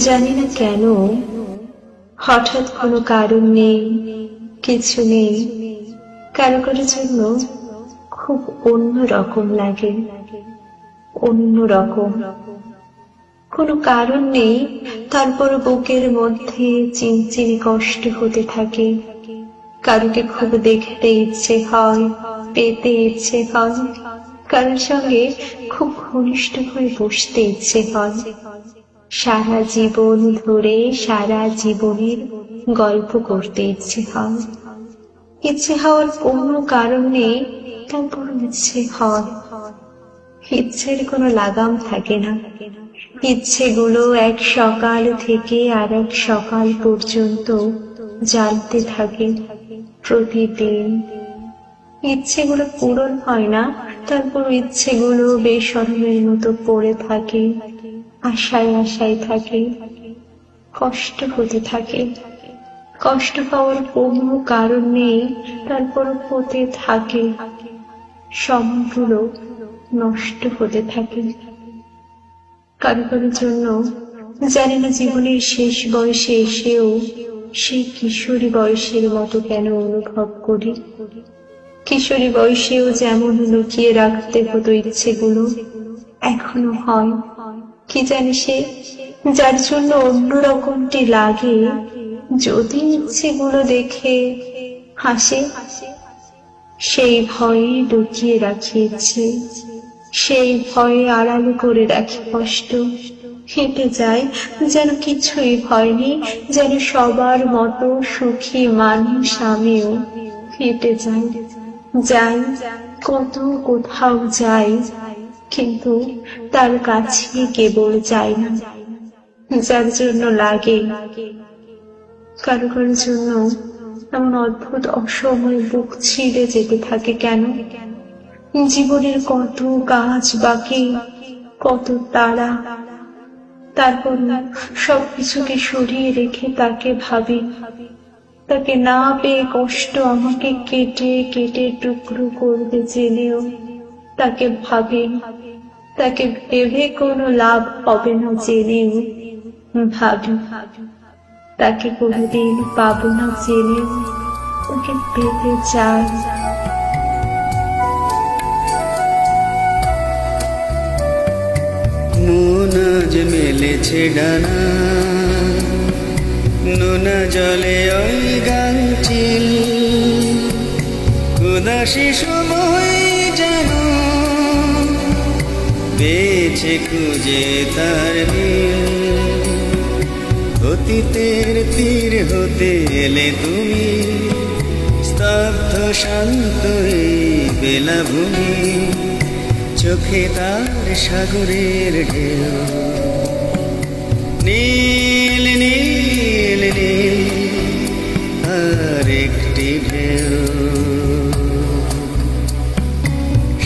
জানি না কেন হঠাৎ কোনো কারণ নেই, কিছু নেই, কারো কারোর জন্য খুব অন্য রকম লাগে, অন্য রকম। কোনো কারণ নেই, তারপর বুকের মধ্যে চিনচিনি কষ্ট হতে থাকে। কারোকে খুব দেখতে ইচ্ছে হয়, পেতে ইচ্ছে হয়, কারোর সঙ্গে খুব ঘনিষ্ঠ হয়ে বসতে ইচ্ছে হয়। সারা জীবন ধরে সারা জীবনের গল্প করতে ইচ্ছে হয়। ইচ্ছে হওয়ার কোনো কারণ নেই, তারপর ইচ্ছে হয়। ইচ্ছের কোনো লাগাম থাকে না। ইচ্ছেগুলো এক সকাল থেকে আর এক সকাল পর্যন্ত জ্বালতে থাকে প্রতিদিন। ইচ্ছেগুলো পূরণ হয় না, তারপর ইচ্ছেগুলো বেসরমের মতো পড়ে থাকে, আশায় আশায় থাকে, কষ্ট হতে থাকে। কষ্ট পাওয়ার কোনো কারণ নেই, তারপর হতে থাকে। সময়গুলো নষ্ট হতে থাকে। কারো কারোর জন্য জানি না জীবনের শেষ বয়সে এসেও সেই কিশোরী বয়সের মতো কেন অনুভব করি। কিশোরী বয়সেও যেমন লুকিয়ে রাখতে হতো ইচ্ছেগুলো, এখনো হয়। কি জানি সে, যার জন্য অন্যরকমটি লাগে, যদি ইচ্ছেগুলো দেখে হাসে। সেই ভয়ে লুকিয়ে রাখি ইচ্ছে, সেই ভয়ে আড়াল করে রাখি কষ্ট। হেঁটে যায় যেন কিছুই হয়নি, যেন সবার মতো সুখী মানুষ আমিও। হেঁটে যাই, যাই কত কোথাও যাই, কিন্তু তার কাছে কেবল যাই না যার জন্য লাগে। কারো কারোর জন্য এমন অদ্ভুত অসময়ে বুক ছিঁড়ে যেতে থাকে কেন? জীবনের কত কাজ বাকি, কত তাড়া, তারপর সবকিছুকে সরিয়ে রেখে তাকে ভাবি। তাকে না পেয়ে কষ্ট আমাকে কেটে কেটে টুকরো করবে জেনেও তাকে ভাবি। তাকে ভেবে কোনো লাভ হবে না জেনেও ভাবি। তাকে কোনোদিন পাবো না জেনেও তাকে পেতে চাই। মন আজ মেলেছে ডানা, নোনা জলে ওই গানটিল, উদাসী সময় যেন পেয়েছে খুঁজে তার মিল। অতীতের তীর হতে এলে তুমি, স্তব্ধ শান্ত এই বেলাভূমি, চোখে তার সাগরের ঢেউ, নীল নীল নীল আর একটি ঢেউ।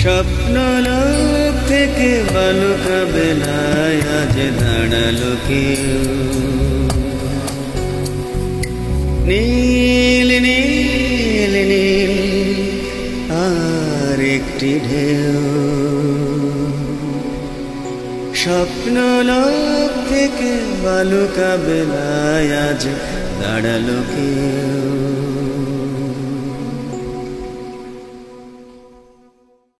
স্বপ্নলোক থেকে বালুকা বেলায় আজ দাঁড়ালো কেউ, নীল নীল নীল আর একটি ঢেউ। স্বপ্নলোক থেকে বালুকা বেলায় আজ দাঁড়ালো কেউ।